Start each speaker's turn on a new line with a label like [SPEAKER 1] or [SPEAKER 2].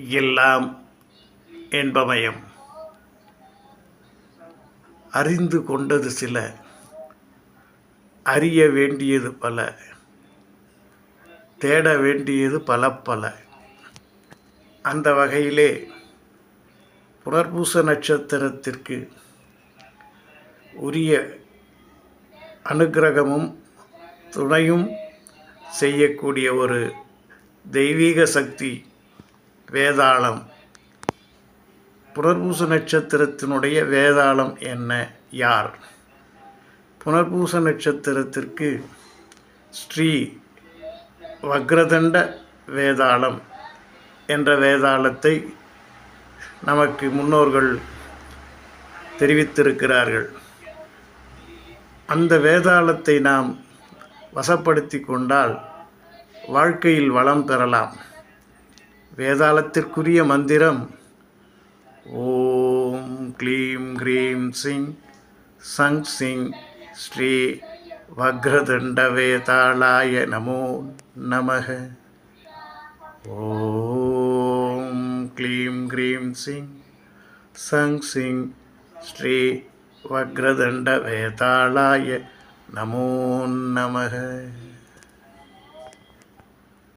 [SPEAKER 1] எல்லாம் என்பமயம். அறிந்து கொண்டது சில, அறிய வேண்டியது பல, தேட வேண்டியது பல பல. அந்த வகையிலே புனர்பூச நட்சத்திரத்திற்கு உரிய அனுக்கிரகமும் துணையும் செய்யக்கூடிய ஒரு தெய்வீக சக்தி வேதாளம். புனர்பூச நட்சத்திரத்தினுடைய வேதாளம் என்ன, யார்? புனர்பூச நட்சத்திரத்திற்கு ஸ்ரீ வக்ரதண்ட வேதாளம் என்ற வேதாளத்தை நமக்கு முன்னோர்கள் தெரிவித்திருக்கிறார்கள். அந்த வேதாளத்தை நாம் வசப்படுத்தி கொண்டால் வாழ்க்கையில் வளம் பெறலாம். வேதாளத்திற்குரிய மந்திரம் ஓம் க்ளீம் க்ரீம் சிங் சங் சிங் ஸ்ரீ வக்ரதண்ட வேதாளாய நமோ நமக. ஓம் க்ளீம் க்ரீம் சிங் சங் சிங் ஸ்ரீ வக்ரதண்ட வேதாளாய நமோ நமக.